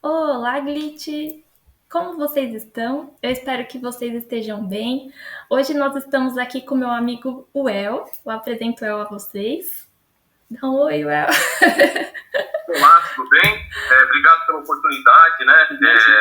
Olá, Glitch! Como vocês estão? Eu espero que vocês estejam bem. Hoje nós estamos aqui com meu amigo Well. Eu apresento o El a vocês. Dá um oi, Well. Olá, tudo bem? Obrigado pela oportunidade, né?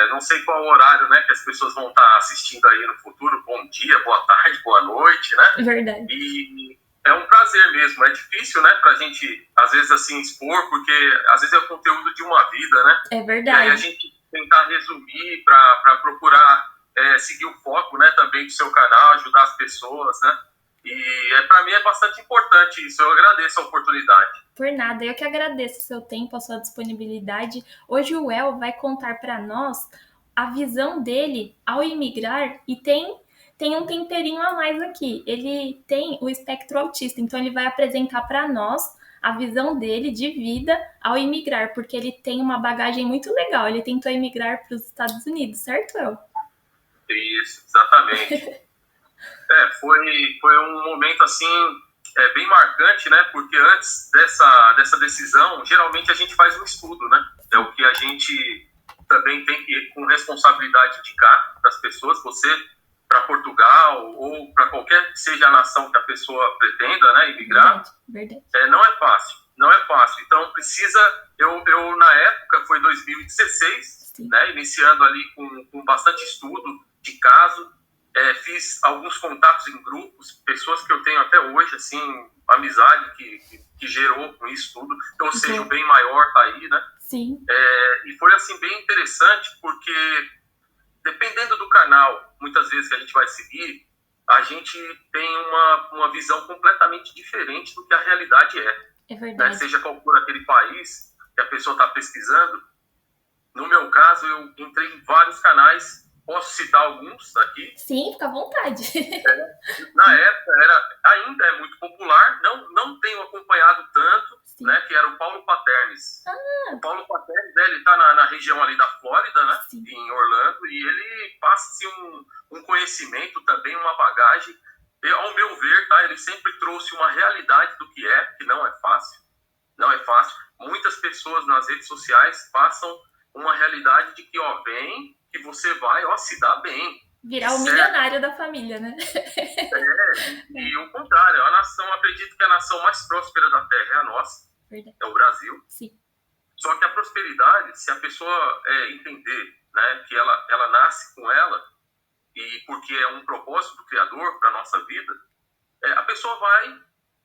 Não sei qual o horário, né, que as pessoas vão estar assistindo aí no futuro. Bom dia, boa tarde, boa noite, né? Verdade. E é um prazer mesmo. É difícil, né, pra gente, às vezes, assim, expor, porque às vezes é o conteúdo de uma vida, né? É E aí a verdade. gente tentar resumir para procurar seguir o foco, né, também do seu canal, ajudar as pessoas, né? E para mim é bastante importante isso. Eu agradeço a oportunidade. Por nada, eu que agradeço o seu tempo, a sua disponibilidade. Hoje o El vai contar para nós a visão dele ao imigrar e tem um temperinho a mais aqui. Ele tem o espectro autista, então ele vai apresentar para nós a visão dele de vida ao imigrar, porque ele tem uma bagagem muito legal. Ele tentou imigrar para os Estados Unidos, certo, El? Isso, exatamente. Foi um momento assim bem marcante, né? Porque antes dessa decisão, geralmente a gente faz um estudo, né? É o que a gente também tem que, com responsabilidade, indicar para as pessoas. Você, para Portugal ou para qualquer que seja a nação que a pessoa pretenda, né, emigrar, Verdade, verdade. não é fácil. Não é fácil. Então, precisa. Eu na época, foi 2016, Sim. né? Iniciando ali com bastante estudo de caso. Fiz alguns contatos em grupos, pessoas que eu tenho até hoje, assim, amizade que gerou com isso tudo. Então, ou seja, o bem maior tá aí, né? Sim. E foi, assim, bem interessante, porque dependendo do canal, muitas vezes que a gente vai seguir, a gente tem uma visão completamente diferente do que a realidade é. É Né? verdade. Seja qual for aquele país que a pessoa está pesquisando. No meu caso, eu entrei em vários canais, posso citar alguns aqui. Sim, fica à vontade. Na época, ainda é muito popular, não tenho acompanhado tanto, né, que era o Paulo Paternes. O Paulo Paternes, ele está na região ali da Flórida, né, em Orlando, e ele passa um conhecimento também, uma bagagem. E, ao meu ver, tá, ele sempre trouxe uma realidade do que não é fácil. Não é fácil. Muitas pessoas nas redes sociais passam uma realidade de que, ó, vem, que você vai, ó, se dá bem. Virar o milionário da família, né? E o contrário, a nação, acredito que a nação mais próspera da Terra é a nossa, Verdade. é o Brasil. Sim. Só que a prosperidade, se a pessoa entender, né, que ela nasce com ela, e porque é um propósito do Criador para a nossa vida, a pessoa vai,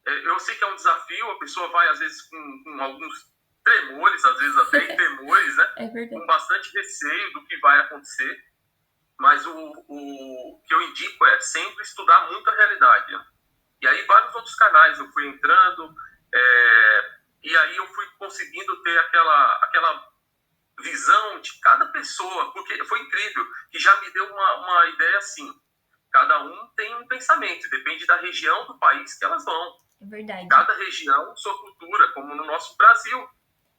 eu sei que é um desafio, a pessoa vai às vezes com alguns tremores, às vezes até temores, né, com bastante receio do que vai acontecer, mas o que eu indico é sempre estudar muito a realidade. Né? E aí vários outros canais eu fui entrando, e aí eu fui conseguindo ter aquela visão de cada pessoa, porque foi incrível, que já me deu uma ideia assim, cada um tem um pensamento, depende da região do país que elas vão. É verdade. Cada região, sua cultura, como no nosso Brasil,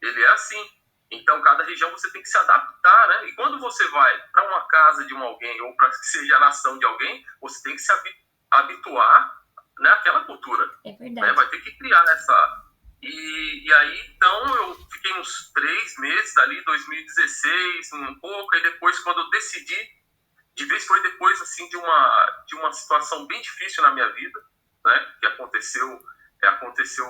ele é assim. Então, cada região você tem que se adaptar, né? E quando você vai para uma casa de alguém, ou para que seja a nação de alguém, você tem que se habituar, né, àquela cultura. É verdade. Né? Vai ter que criar essa... E aí, então, eu fiquei uns 3 meses ali, 2016, um pouco, e depois, quando eu decidi, de vez foi depois, assim, de uma situação bem difícil na minha vida, né, que aconteceu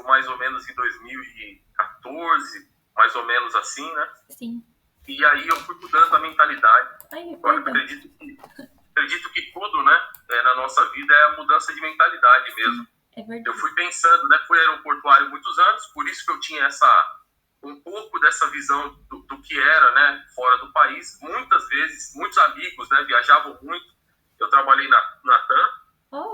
mais ou menos em 2014, mais ou menos assim, né? Sim. E aí eu fui mudando a mentalidade. Ai, Eu acredito que tudo, né, na nossa vida é a mudança de mentalidade mesmo. É verdade. Eu fui pensando, né, fui aeroportuário muitos anos, por isso que eu tinha um pouco dessa visão do que era, né, fora do país. Muitas vezes, muitos amigos, né, viajavam muito. Eu trabalhei na TAM,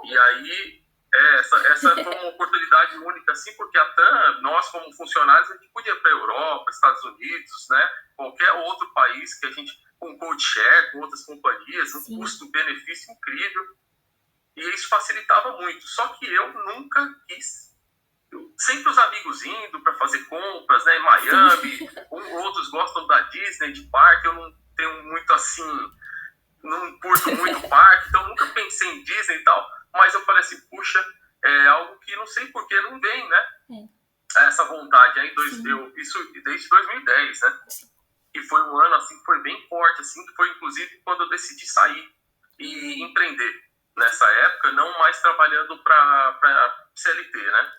e aí essa foi uma oportunidade única, assim, porque a TAM, nós como funcionários, a gente podia ir para a Europa, Estados Unidos, né, qualquer outro país que a gente, com code share, com outras companhias, um custo-benefício incrível, e isso facilitava muito. Só que eu nunca quis. Sempre os amigos indo para fazer compras, né, em Miami, outros gostam da Disney, de parque, eu não tenho muito assim, não curto muito parque, então nunca pensei em Disney e tal, mas eu falei assim, puxa, é algo que não sei por que não vem, né? Essa vontade aí, isso desde 2010, né? E foi um ano assim que foi bem forte, assim, que foi inclusive quando eu decidi sair e empreender. Nessa época, não mais trabalhando para CLT, né?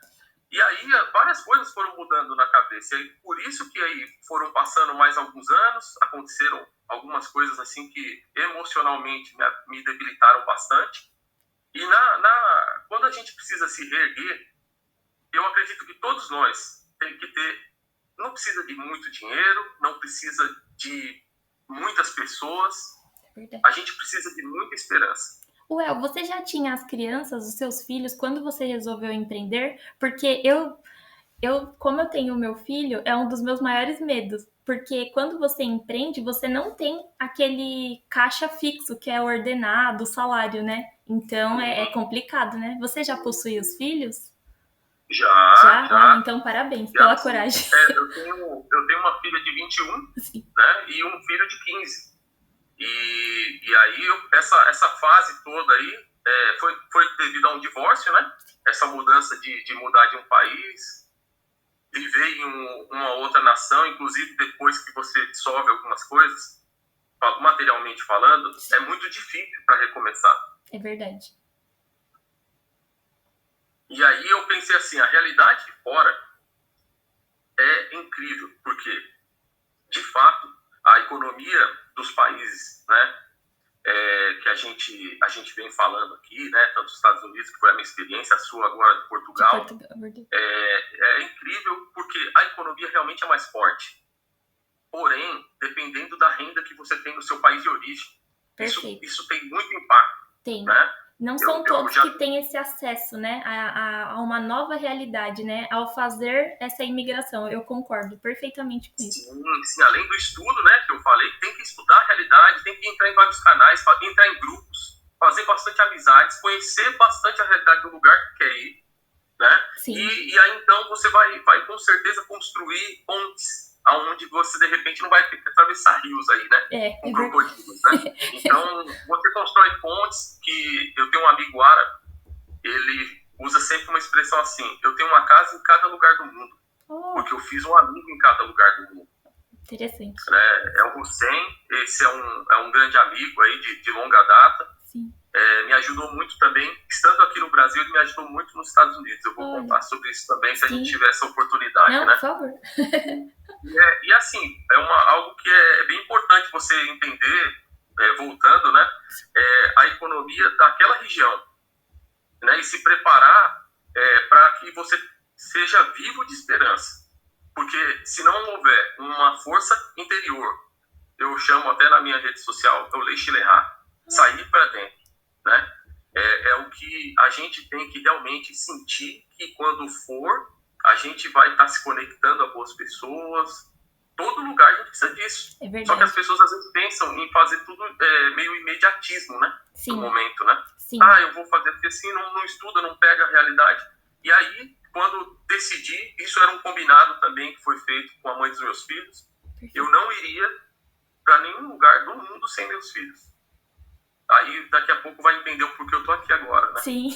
E aí várias coisas foram mudando na cabeça. E por isso que aí foram passando mais alguns anos, aconteceram algumas coisas assim que emocionalmente me debilitaram bastante. E quando a gente precisa se reerguer, eu acredito que todos nós tem que ter, não precisa de muito dinheiro, não precisa de muitas pessoas, É verdade. a gente precisa de muita esperança. Well, você já tinha as crianças, os seus filhos, quando você resolveu empreender? Porque como eu tenho o meu filho, é um dos meus maiores medos. Porque quando você empreende, você não tem aquele caixa fixo, que é ordenado, o salário, né? Então é complicado, né? Você já possui os filhos? Já, Já? Olha, já. então parabéns E pela assim, coragem. eu tenho uma filha de 21, Sim, né, e um filho de 15. E aí, essa fase toda aí foi devido a um divórcio, né? Essa mudança de mudar de um país, viver em uma outra nação, inclusive depois que você dissolve algumas coisas, materialmente falando, é muito difícil para recomeçar. é verdade. E aí eu pensei assim, a realidade de fora é incrível, porque, de fato, a economia dos países, né, que a gente vem falando aqui, né, tanto dos Estados Unidos, que foi a minha experiência, a sua agora de De Portugal, Portugal, é verdade. é incrível porque a economia realmente é mais forte. Porém, dependendo da renda que você tem no seu país de origem, Perfeito. isso tem muito impacto, Tem. né? Não Eu, são eu todos já que têm esse acesso, né, a uma nova realidade, né, ao fazer essa imigração. Eu concordo perfeitamente com isso. sim, além do estudo, né, que eu falei, tem que estudar a realidade, tem que entrar em vários canais, entrar em grupos, fazer bastante amizades, conhecer bastante a realidade do lugar que quer ir, né? Sim, E aí então você vai com certeza construir pontes aonde você de repente não vai ter que atravessar rios aí, né? é Com verdade. crocodilos, né? Então você constrói pontes que eu tenho um amigo árabe, ele usa sempre uma expressão assim: eu tenho uma casa em cada lugar do mundo, Oh, porque eu fiz um amigo em cada lugar do mundo. interessante. Né? É o Hussein, esse é um grande amigo aí de longa data. Sim. Me ajudou muito também, estando aqui no Brasil, ele me ajudou muito nos Estados Unidos. Eu vou Olha, contar sobre isso também, se a gente sim. tiver essa oportunidade, Não, por né? favor. E assim, algo que é bem importante você entender, voltando, né? A economia daquela região, né? E se preparar para que você seja vivo de esperança. Porque se não houver uma força interior, eu chamo até na minha rede social, eu lexilerar, sair para dentro, né? É o que a gente tem que realmente sentir que quando for, a gente vai estar se conectando a boas pessoas. Todo lugar a gente precisa disso. É Só que as verdade. pessoas às vezes pensam em fazer tudo meio imediatismo, né? No Sim, momento, né? sim. Ah, eu vou fazer porque assim, não estuda, não pega a realidade. E aí, quando decidi, isso era um combinado também que foi feito com a mãe dos meus filhos, eu não iria para nenhum lugar do mundo sem meus filhos. Aí daqui a pouco vai entender o porquê eu tô aqui agora, né? Sim.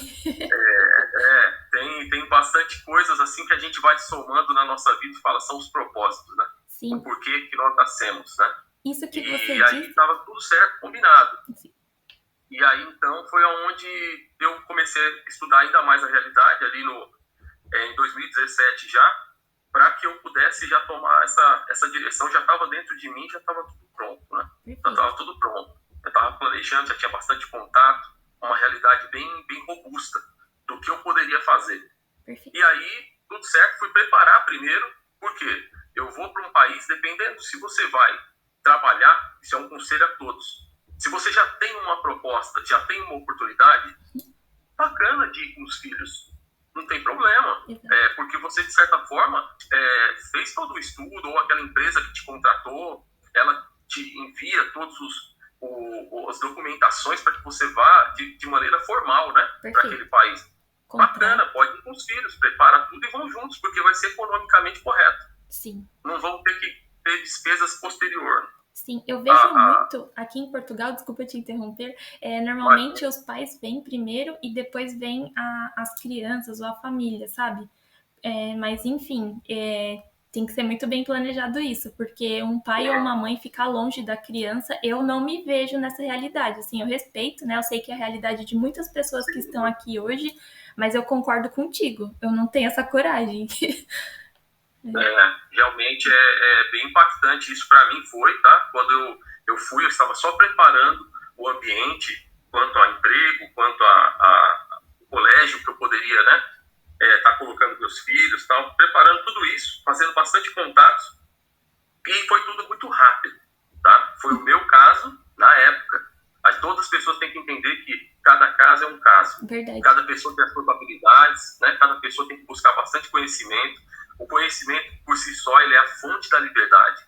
Tem bastante coisas assim que a gente vai somando na nossa vida e fala, são os propósitos, né? O Sim. porquê que nós nascemos, né? Isso que você E aí disse. estava tudo certo, combinado. Sim. E aí então foi onde eu comecei a estudar ainda mais a realidade ali em 2017 já, para que eu pudesse já tomar essa direção. Já estava dentro de mim, já estava tudo pronto, né? Já estava tudo pronto. Eu estava planejando, já tinha bastante contato, uma realidade bem robusta do que eu poderia fazer. Perfeito. E aí, tudo certo, fui preparar primeiro, porque eu vou para um país, dependendo se você vai trabalhar, isso é um conselho a todos. Se você já tem uma proposta, já tem uma oportunidade, bacana de ir com os filhos. Não tem problema. Porque você, de certa forma, fez todo o estudo, ou aquela empresa que te contratou, ela te envia todos as documentações para que você vá de maneira formal, né, para aquele país. Bacana, pode ir com os filhos, prepara tudo e vão juntos, porque vai ser economicamente correto. Sim. Não vão ter que ter despesas posteriores. Sim, eu vejo muito aqui em Portugal, desculpa te interromper, normalmente os pais vêm primeiro e depois vêm as crianças ou a família, sabe? Mas enfim, Tem que ser muito bem planejado isso, porque um pai ou uma mãe ficar longe da criança, eu não me vejo nessa realidade. Assim, eu respeito, né? Eu sei que é a realidade de muitas pessoas que estão aqui hoje, mas eu concordo contigo. Eu não tenho essa coragem. Realmente é bem impactante. Isso para mim foi, tá? Quando eu fui, eu estava só preparando o ambiente, quanto a emprego, quanto a o colégio que eu poderia, né? Tá colocando meus filhos, tal, preparando tudo isso, fazendo bastante contatos, e foi tudo muito rápido, tá? Foi o meu caso na época. Todas as pessoas têm que entender que cada caso é um caso. Verdade. Cada pessoa tem as suas habilidades, né? Cada pessoa tem que buscar bastante conhecimento. O conhecimento, por si só, ele é a fonte da liberdade.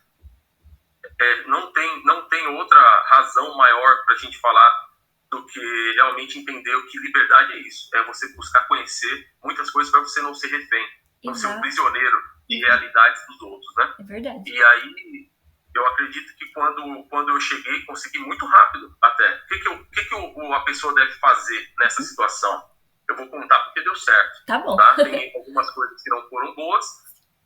Não tem outra razão maior para a gente falar do que realmente entender o que liberdade é isso. É você buscar conhecer muitas coisas para você não ser refém, não ser um prisioneiro de realidades dos outros, né? É verdade. E aí, eu acredito que quando eu cheguei, consegui muito rápido até. O que a pessoa deve fazer nessa situação? Eu vou contar porque deu certo. Tá bom. Tá? Tem algumas coisas que não foram boas,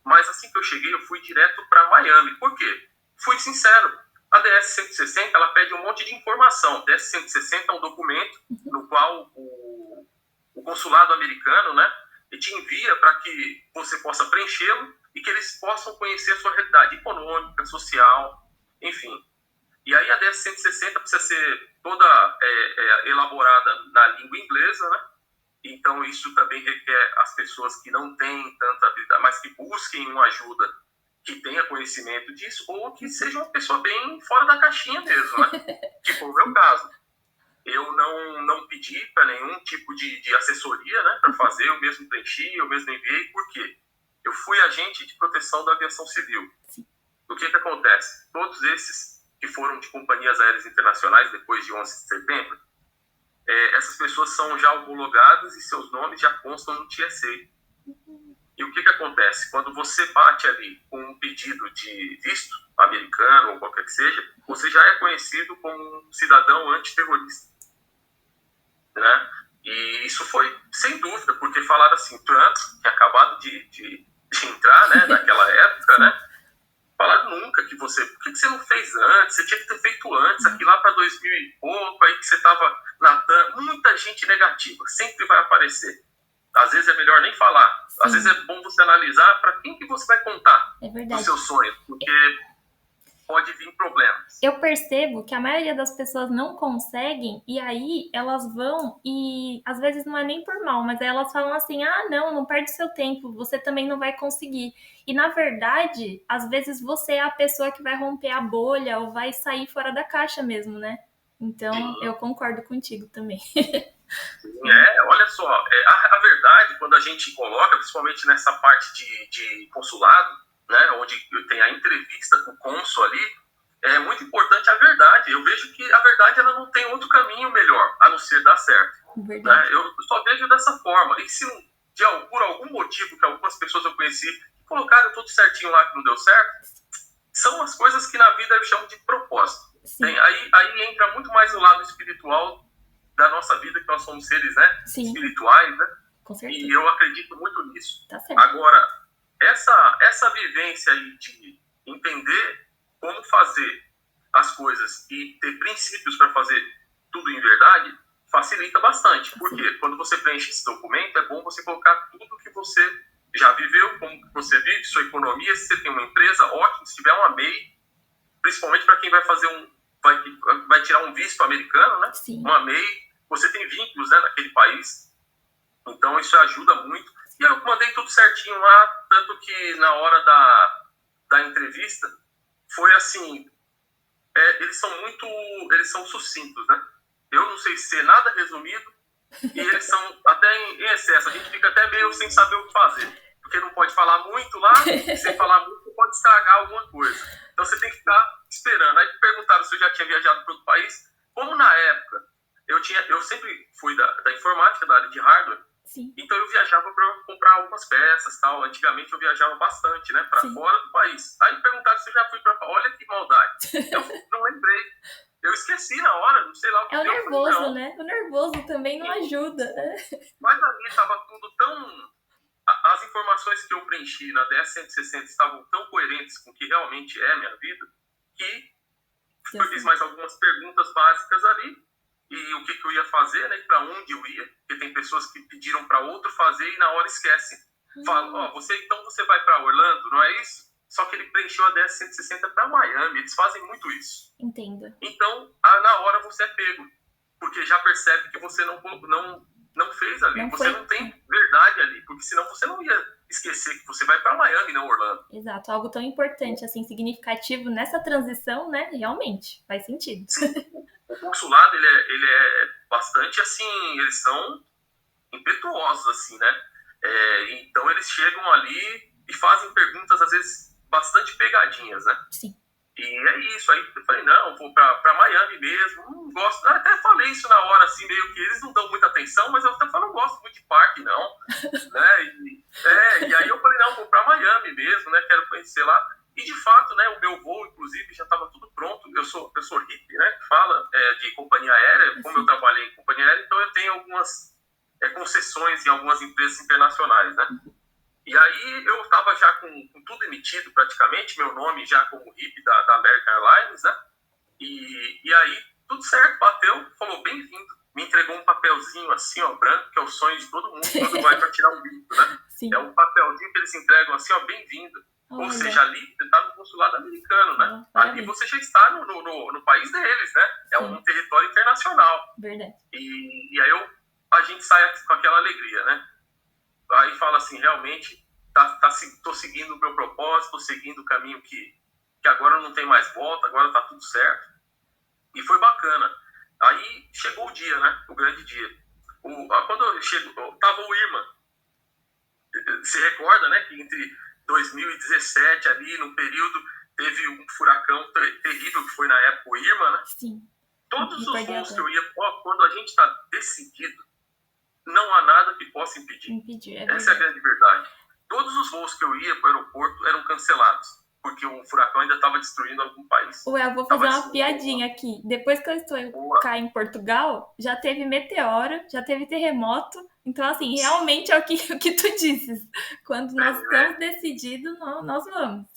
mas assim que eu cheguei, eu fui direto para Miami. Por quê? Fui sincero. A DS-160, ela pede um monte de informação. A DS-160 é um documento no qual o consulado americano, né, ele te envia para que você possa preenchê-lo e que eles possam conhecer a sua realidade econômica, social, enfim. E aí a DS-160 precisa ser toda elaborada na língua inglesa, né? Então isso também requer as pessoas que não têm tanta habilidade, mas que busquem uma ajuda, que tenha conhecimento disso, ou que seja uma pessoa bem fora da caixinha mesmo, né? Que foi o meu caso. Eu não pedi para nenhum tipo de assessoria, né, para fazer, eu mesmo preenchi, eu mesmo enviei. Por quê? Eu fui agente de proteção da aviação civil. Sim. O que acontece? Todos esses que foram de companhias aéreas internacionais depois de 11 de setembro, essas pessoas são já homologadas e seus nomes já constam no TSA. E o que acontece? Quando você bate ali com um pedido de visto americano ou qualquer que seja, você já é conhecido como um cidadão antiterrorista, né? E isso foi sem dúvida, porque falaram assim, Trump, que acabado de entrar, né, naquela época, né? Falaram nunca que você... Por que você não fez antes? Você tinha que ter feito antes, aqui lá para 2000 e pouco, aí que você estava na TAM. Muita gente negativa, sempre vai aparecer. Às vezes é melhor nem falar. Sim. Às vezes é bom você analisar para quem que você vai contar dos seus sonhos, porque pode vir problemas. Eu percebo que a maioria das pessoas não conseguem, e aí elas vão e às vezes não é nem por mal, mas aí elas falam assim, não perde seu tempo, você também não vai conseguir. E na verdade, às vezes você é a pessoa que vai romper a bolha ou vai sair fora da caixa mesmo, né? Então, eu concordo contigo também. Olha só, a verdade, quando a gente coloca, principalmente nessa parte de consulado, né, onde tem a entrevista com o cônsul ali, é muito importante a verdade. Eu vejo que a verdade ela não tem outro caminho melhor, a não ser dar certo. Né? Eu só vejo dessa forma. E se por algum motivo que algumas pessoas eu conheci colocaram tudo certinho lá que não deu certo, são as coisas que na vida eu chamo de propósito. Aí entra muito mais o lado espiritual da nossa vida, que nós somos seres, né, espirituais, né? Com certeza. E eu acredito muito nisso. Tá certo. Agora, essa vivência aí de entender como fazer as coisas e ter princípios para fazer tudo em verdade, facilita bastante. Porque quando você preenche esse documento, é bom você colocar tudo que você já viveu, como você vive, sua economia, se você tem uma empresa, ótimo, se tiver uma MEI, principalmente para quem vai fazer vai tirar um visto americano, né? Sim. Uma MEI, você tem vínculos, né, naquele país, então isso ajuda muito. E eu mandei tudo certinho lá, tanto que na hora da entrevista foi assim, eles são sucintos, né? Eu não sei ser nada resumido e eles são até em excesso, a gente fica até meio sem saber o que fazer, porque não pode falar muito lá, sem falar muito pode estragar alguma coisa, então você tem que ficar esperando. Aí perguntaram se eu já tinha viajado para outro país, como na época eu sempre fui da informática, da área de hardware. Sim. Então eu viajava para comprar algumas peças, tal. Antigamente eu viajava bastante, né, para fora do país. Aí perguntaram se eu já fui para... Olha que maldade. Eu não lembrei. Eu esqueci na hora, não sei lá o que deu. É o nervoso, falei, né? O nervoso também não ajuda. Mas ali estava tudo tão... As informações que eu preenchi na DS-160 estavam tão coerentes com o que realmente é a minha vida, que eu fiz mais algumas perguntas básicas ali, e o que eu ia fazer, né, para onde eu ia, porque tem pessoas que pediram para outro fazer e na hora esquecem. Falam, então você vai para Orlando, não é isso? Só que ele preencheu a DS-160 para Miami, eles fazem muito isso. Entendo. Então, na hora você é pego, porque já percebe que você não fez ali, você não tem verdade ali, porque senão você não ia esquecer que você vai para Miami, não Orlando. Exato, algo tão importante, assim, significativo nessa transição, né? Realmente, faz sentido. Sim. O consulado, ele é bastante, assim, eles são impetuosos, assim, né? Então eles chegam ali e fazem perguntas, às vezes, bastante pegadinhas, né? Sim. E é isso, aí eu falei, não, vou pra Miami mesmo, não gosto, até falei isso na hora, assim, meio que eles não dão muita atenção, mas eu até falei, não gosto muito de parque, não, né, e aí eu falei, não, vou pra Miami mesmo, né, quero conhecer lá, e de fato, né, o meu voo, inclusive, já estava tudo pronto, eu sou hippie, né, que fala de companhia aérea, como eu trabalhei em companhia aérea, então eu tenho algumas concessões em algumas empresas internacionais, né. E aí eu estava já com tudo emitido praticamente, meu nome já como hippie da American Airlines, né? E aí tudo certo, bateu, falou bem-vindo. Me entregou um papelzinho assim, ó, branco, que é o sonho de todo mundo quando vai para tirar um visto, né? Sim. É um papelzinho que eles entregam assim, ó, bem-vindo. Ou seja, ali você está no consulado americano, né? Ali você já está no país deles, né? É um território internacional. Verdade. E aí a gente sai com aquela alegria, né? Aí fala assim, realmente, tô seguindo o meu propósito, tô seguindo o caminho que agora não tem mais volta, agora tá tudo certo. E foi bacana. Aí chegou o dia, né? O grande dia. Quando eu chego, tava o Irma. Você recorda, né? Que entre 2017 ali, no período, teve um furacão terrível, que foi na época o Irma, né? Sim. Todos os voos que eu ia, quando a gente tá decidido, não há nada que possa impedir. Essa é a grande verdade. Todos os voos que eu ia para o aeroporto eram cancelados, porque o furacão ainda estava destruindo algum país. Eu vou fazer uma piadinha aqui. Depois que eu estou cá em Portugal, já teve meteoro, já teve terremoto. Então, assim, realmente é o que tu dizes. Quando nós estamos decididos, nós vamos.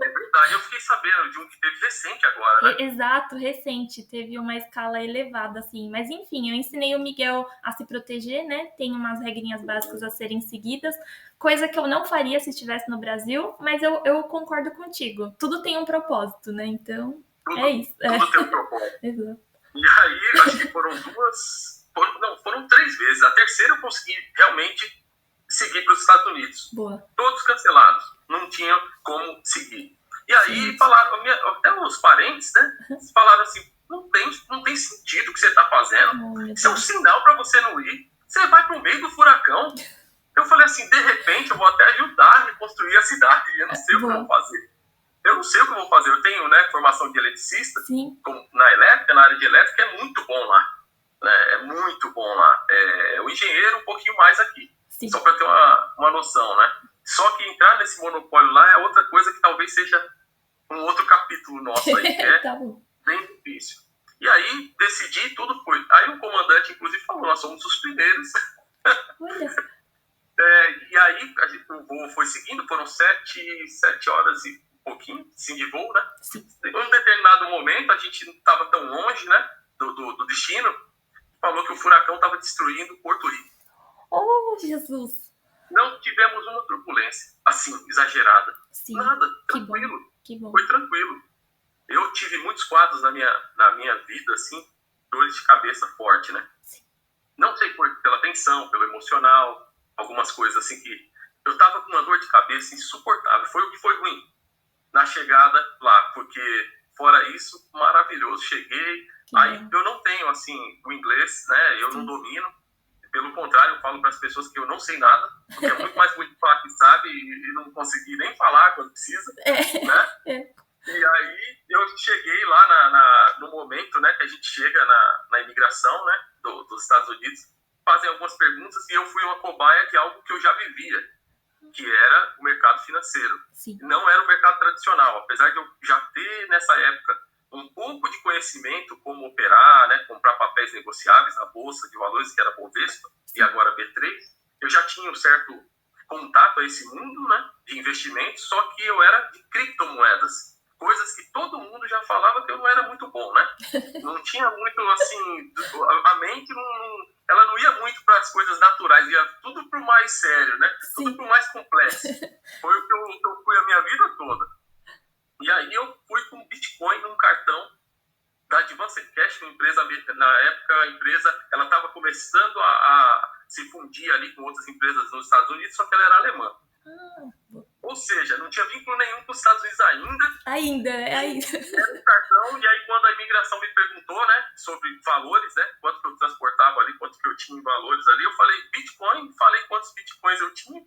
É verdade, eu fiquei sabendo de um que teve recente agora, né? Exato, recente, teve uma escala elevada, assim. Mas enfim, eu ensinei o Miguel a se proteger, né? Tem umas regrinhas básicas a serem seguidas, coisa que eu não faria se estivesse no Brasil, mas eu concordo contigo. Tudo tem um propósito, né? Então, é isso. Tudo tem um propósito. Exato. E aí, acho que foram 3 vezes. A terceira eu consegui realmente seguir para os Estados Unidos. Boa. Todos cancelados. Não tinha como seguir. E aí falaram, até os parentes, né? Falaram assim, não tem sentido o que você está fazendo. Isso é um sinal para você não ir. Você vai para o meio do furacão. Eu falei assim, de repente eu vou até ajudar a reconstruir a cidade. Eu não sei o que eu vou fazer. Eu tenho, né, formação de eletricista, na área de elétrica é muito bom lá. Né? É muito bom lá. O engenheiro um pouquinho mais aqui. Sim. Só para ter uma noção, né? Só que entrar nesse monopólio lá é outra coisa que talvez seja um outro capítulo nosso aí, que é bem difícil. E aí, decidi, tudo foi. Aí o comandante, inclusive, falou, nós somos os primeiros. E aí, o voo foi seguindo, foram 7 horas e um pouquinho, sim, de voo, né? Sim. Em um determinado momento, a gente não estava tão longe, né, do destino, falou que o furacão estava destruindo Porto Rico. Oh, Jesus! Não tivemos uma turbulência, assim, exagerada. Sim. Nada, tranquilo. Que bom. Foi tranquilo. Eu tive muitos quadros na minha vida, assim, dores de cabeça forte, né? Sim. Não sei pela tensão, pelo emocional, algumas coisas assim que... Eu tava com uma dor de cabeça insuportável. Foi o que foi ruim na chegada lá, porque fora isso, maravilhoso. Cheguei, aí eu não tenho, assim, o inglês, né? Eu não domino. Pelo contrário, eu falo para as pessoas que eu não sei nada, porque é muito mais bonito falar que sabe e não conseguir nem falar quando precisa, né? E aí eu cheguei lá no momento, né, que a gente chega na imigração, né, dos Estados Unidos, fazem algumas perguntas e eu fui uma cobaia de algo que eu já vivia, que era o mercado financeiro. Sim. Não era o mercado tradicional, apesar de eu já ter nessa época um pouco de conhecimento como operar, né, comprar papéis negociáveis na Bolsa de Valores, que era Bovespa, e agora B3, eu já tinha um certo contato a esse mundo, né, de investimentos, só que eu era de criptomoedas, coisas que todo mundo já falava que eu não era muito bom, né? Não tinha muito, assim, a mente ela não ia muito para as coisas naturais, ia tudo para o mais sério, né? Sim. Tudo para o mais complexo. Foi o que eu fui a minha vida toda. E aí eu fui com Bitcoin num cartão da Advanced Cash, uma empresa, na época a empresa ela estava começando a se fundir ali com outras empresas nos Estados Unidos, só que ela era alemã. Ou seja, não tinha vínculo nenhum com os Estados Unidos ainda. Ainda. Era um cartão, e aí quando a imigração me perguntou, né, sobre valores, né, quanto que eu transportava ali, quanto que eu tinha em valores ali, eu falei Bitcoin, falei quantos Bitcoins eu tinha.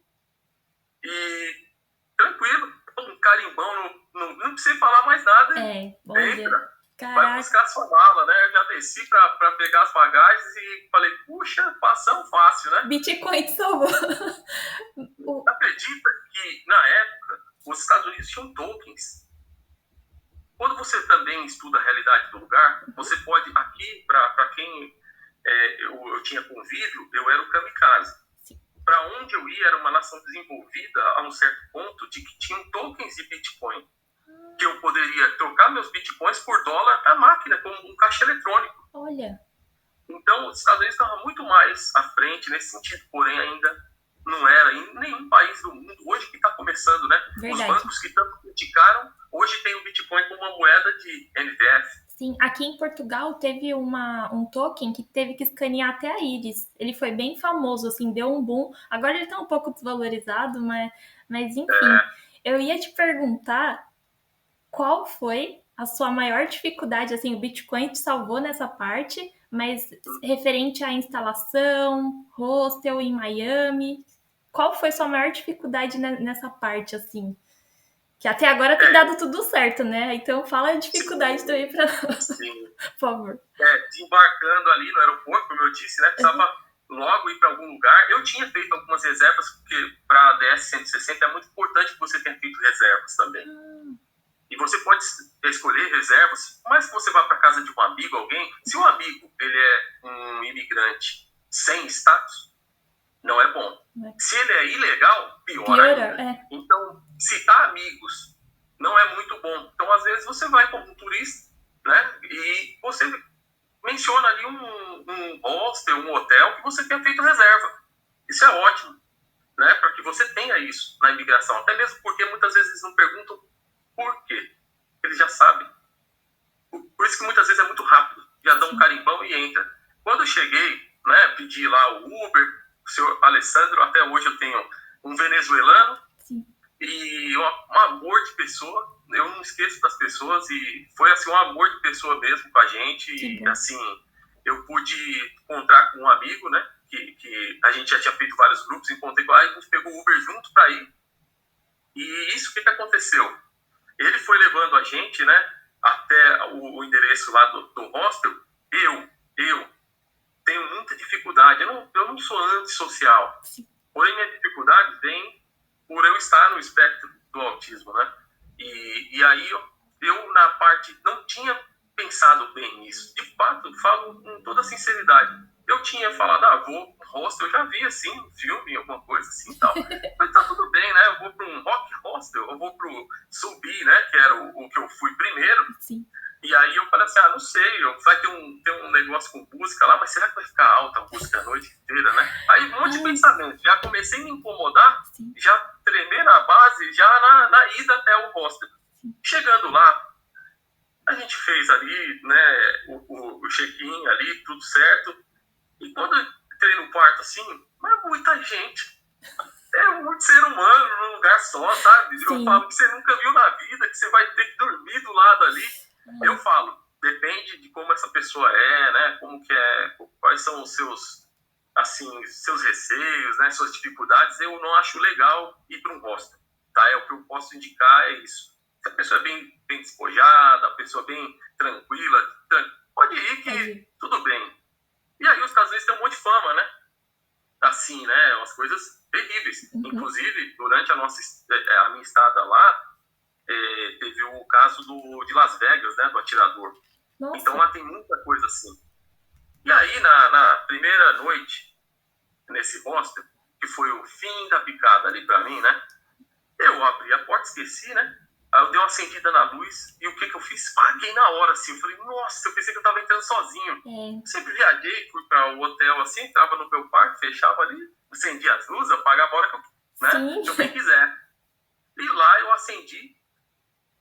E tranquilo, um carimbão, não precisei falar mais nada. Entra. Vai buscar sua mala, né? Eu já desci para pegar as bagagens e falei, puxa, passão fácil, né? Bitcoin te salvou. Acredita que, na época, os Estados Unidos tinham tokens. Quando você também estuda a realidade do lugar, você pode, aqui, para quem eu tinha convívio, eu era o kamikaze. Para onde eu ia era uma nação desenvolvida a um certo ponto de que tinham tokens de Bitcoin. Que eu poderia trocar meus bitcoins por dólar da máquina, como um caixa eletrônico. Olha. Então, os Estados Unidos estavam muito mais à frente nesse sentido, porém ainda não era em nenhum país do mundo. Hoje que está começando, né? Verdade. Os bancos que tanto criticaram, hoje tem o Bitcoin como uma moeda de NDF. Sim, aqui em Portugal teve um token que teve que escanear até a íris. Ele foi bem famoso, assim, deu um boom. Agora ele está um pouco desvalorizado, mas enfim. Eu ia te perguntar qual foi a sua maior dificuldade, assim, o Bitcoin te salvou nessa parte, mas referente à instalação, hostel em Miami, qual foi sua maior dificuldade nessa parte, assim? Que até agora tem dado tudo certo, né? Então fala a dificuldade também para nós. Sim. Por favor. Desembarcando ali no aeroporto, como eu disse, né? Precisava logo ir para algum lugar. Eu tinha feito algumas reservas, porque para a DS-160 é muito importante que você tenha feito reservas também. E você pode escolher reservas, mas se você vai para casa de um amigo, alguém, se o amigo ele é um imigrante sem status, não é bom. Se ele é ilegal, pior ainda. Então, citar amigos não é muito bom. Então, às vezes, você vai como um turista, né? E você menciona ali um hostel, um hotel que você tenha feito reserva. Isso é ótimo, né? Para que você tenha isso na imigração. Até mesmo porque muitas vezes eles não perguntam por quê. Eles já sabem. Por isso que muitas vezes é muito rápido. Já dão um carimbão e entra. Quando eu cheguei, né, pedi lá o Uber, o senhor Alessandro, até hoje eu tenho um venezuelano. Sim. E um amor de pessoa. Eu não esqueço das pessoas e foi assim um amor de pessoa mesmo com a gente. E assim, eu pude encontrar com um amigo, né, que a gente já tinha feito vários grupos, encontrei com ele, a gente pegou o Uber junto para ir. E isso, o que aconteceu? Ele foi levando a gente, né, até o endereço lá do hostel. Eu tenho muita dificuldade. Eu não sou antissocial. Porém, minha dificuldade vem por eu estar no espectro do autismo, né? E aí eu na parte não tinha pensado bem nisso. De fato, falo com toda sinceridade. Eu tinha falado, vou pro hostel, eu já vi assim, um filme, alguma coisa assim e tal. Mas tá tudo bem, né? Eu vou para um rock hostel, eu vou pro Subi, né? Que era o que eu fui primeiro. Sim. E aí eu falei assim, não sei, vai ter um negócio com música lá, mas será que vai ficar alta a música a noite inteira, né? Aí um monte de pensamento. Já comecei a me incomodar, já tremer na base, já na ida até o hostel. Chegando lá, a gente fez ali, né, o check-in ali, tudo certo. E quando eu entrei no quarto assim, é muita gente. É muito ser humano num lugar só, sabe? Sim. Eu falo que você nunca viu na vida, que você vai ter que dormir do lado ali. Eu falo, depende de como essa pessoa é, né? Como que é, quais são os seus, assim, seus receios, né? Suas dificuldades. Eu não acho legal ir para um hostel, tá? O que eu posso indicar é isso. Se a pessoa é bem despojada, a pessoa bem tranquila, pode ir que tudo bem. E aí os Estados Unidos têm um monte de fama, né? Assim, né? Umas coisas terríveis. Inclusive, durante a minha estada lá, teve o caso de Las Vegas, né? Do atirador. Nossa. Então lá tem muita coisa assim. E aí, na primeira noite, nesse hostel, que foi o fim da picada ali para mim, né? Eu abri a porta, esqueci, né? Aí eu dei uma acendida na luz e o que eu fiz? Paguei na hora, assim. Eu falei, nossa, eu pensei que eu tava entrando sozinho. Sempre viajei, fui para o hotel assim, entrava no meu quarto, fechava ali, acendia as luzes, apagava a hora que eu bem quiser. E lá eu acendi.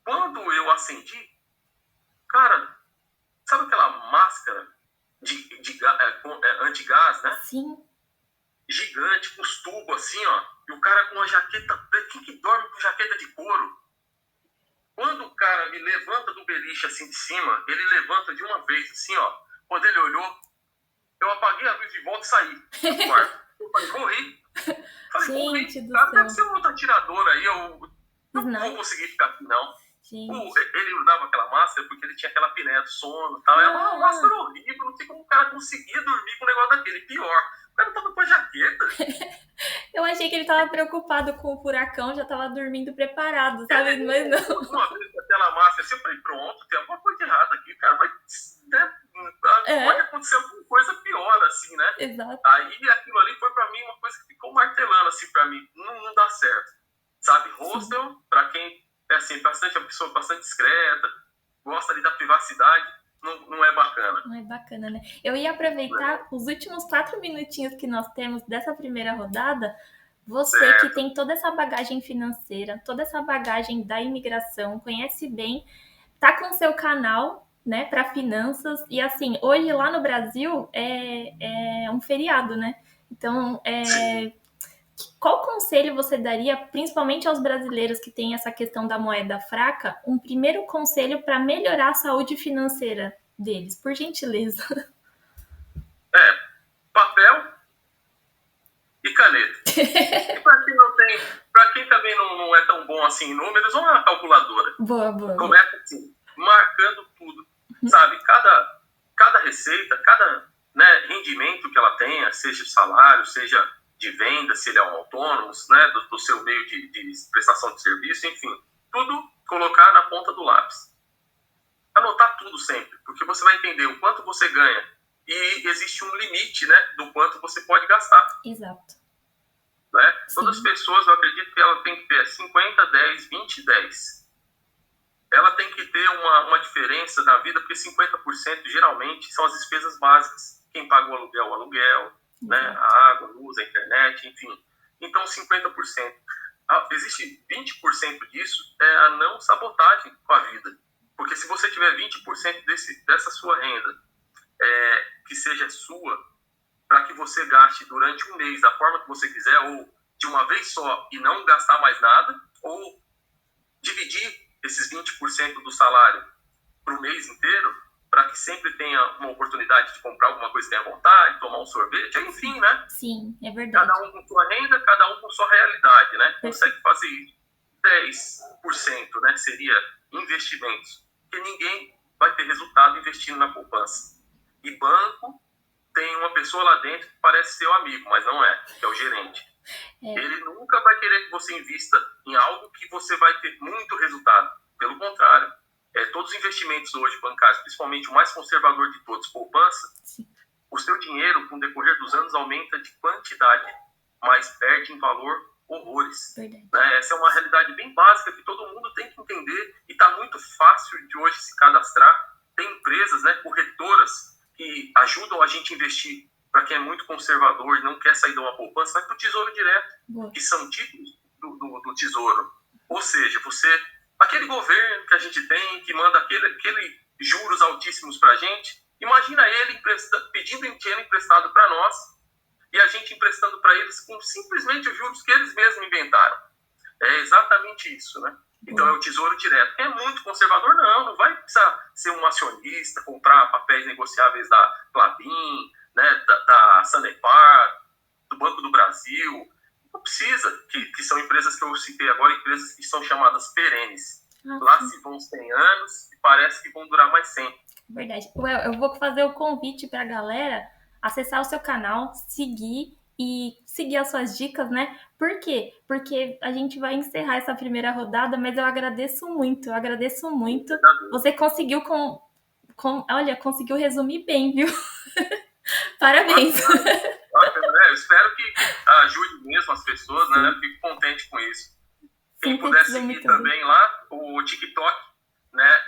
Quando eu acendi, cara, sabe aquela máscara antigás, né? Sim. Gigante, com os tubos assim, ó. E o cara com uma jaqueta preta. Quem que dorme com jaqueta de couro? Quando o cara me levanta do beliche assim de cima, ele levanta de uma vez assim, ó. Quando ele olhou, eu apaguei a luz de volta e saí do quarto. Eu falei, morri. Gente do cara, céu. deve ser um outro atirador aí, eu não vou conseguir ficar aqui, não. Ele usava aquela máscara porque ele tinha aquela apneia do sono e tal. É uma máscara horrível, não sei como o cara conseguia dormir com um negócio daquele. Pior, o cara tava com a jaqueta. Eu achei que ele tava preocupado com o furacão, já tava dormindo preparado, sabe? Mas não. Uma vez com aquela máscara assim, eu falei, pronto, tem alguma coisa errada aqui, cara. Vai, né? Pode acontecer alguma coisa pior, assim, né? Exato. Aí aquilo ali foi pra mim uma coisa que ficou martelando, assim, pra mim. Não dá certo. Sabe, hostel, pra quem é assim, uma pessoa bastante discreta, gosta ali da privacidade, não é bacana. Não é bacana, né? Eu ia aproveitar os últimos 4 minutinhos que nós temos dessa primeira rodada. Você que tem toda essa bagagem financeira, toda essa bagagem da imigração, conhece bem, tá com seu canal, né, para finanças. E assim, hoje lá no Brasil é um feriado, né? Então, qual conselho você daria, principalmente aos brasileiros que têm essa questão da moeda fraca, um primeiro conselho para melhorar a saúde financeira deles, por gentileza? Papel e caneta. E para quem também não é tão bom assim em números, uma calculadora. Boa. Começa assim, marcando tudo, sabe? Cada receita, cada rendimento que ela tenha, seja salário, seja de venda, se ele é um autônomo, né, do seu meio de prestação de serviço, enfim, tudo colocar na ponta do lápis. Anotar tudo sempre, porque você vai entender o quanto você ganha e existe um limite, né, do quanto você pode gastar. Exato. Né? Todas as pessoas, eu acredito que ela tem que ter 50, 10, 20, 10. Ela tem que ter uma diferença na vida, porque 50% geralmente são as despesas básicas. Quem paga o aluguel, né? A água, a luz, a internet, enfim. Então, 50%. Existe 20% disso, é a não sabotagem com a vida. Porque se você tiver 20% dessa sua renda, que seja sua, para que você gaste durante um mês da forma que você quiser, ou de uma vez só e não gastar mais nada, ou dividir esses 20% do salário para o mês inteiro, para que sempre tenha uma oportunidade de comprar alguma coisa que tenha vontade, tomar um sorvete, enfim, né? Sim, é verdade. Cada um com sua renda, cada um com sua realidade, né? Consegue fazer isso. 10%, né, seria investimentos, porque ninguém vai ter resultado investindo na poupança. E banco tem uma pessoa lá dentro que parece seu amigo, mas não é, que é o gerente. Ele nunca vai querer que você invista em algo que você vai ter muito resultado. Pelo contrário, todos os investimentos hoje bancários, principalmente o mais conservador de todos, poupança, sim, o seu dinheiro, com o decorrer dos anos, aumenta de quantidade, mas perde em valor horrores. Né? Essa é uma realidade bem básica que todo mundo tem que entender e está muito fácil de hoje se cadastrar. Tem empresas, né, corretoras, que ajudam a gente a investir. Para quem é muito conservador e não quer sair de uma poupança, vai para o Tesouro Direto, que são títulos do Tesouro. Ou seja, aquele governo que a gente tem, que manda aquele juros altíssimos para a gente, imagina ele pedindo dinheiro emprestado para nós e a gente emprestando para eles com simplesmente os juros que eles mesmos inventaram. É exatamente isso, né? Então é o Tesouro Direto. Quem é muito conservador, não vai precisar ser um acionista, comprar papéis negociáveis da Klabin, né, da Sanepar, do Banco do Brasil. Não precisa, que são empresas que eu citei agora, empresas que são chamadas perenes. Lá se vão 100 anos e parece que vão durar mais 100. Verdade. Eu vou fazer o convite para a galera acessar o seu canal, seguir as suas dicas, né? Por quê? Porque a gente vai encerrar essa primeira rodada, mas eu agradeço muito. Você conseguiu olha, conseguiu resumir bem, viu? Parabéns. Bacana, né? Eu espero que ajude mesmo as pessoas, né? Fico contente com isso. Quem puder Sintetizou seguir muito bem. também lá, o TikTok, né?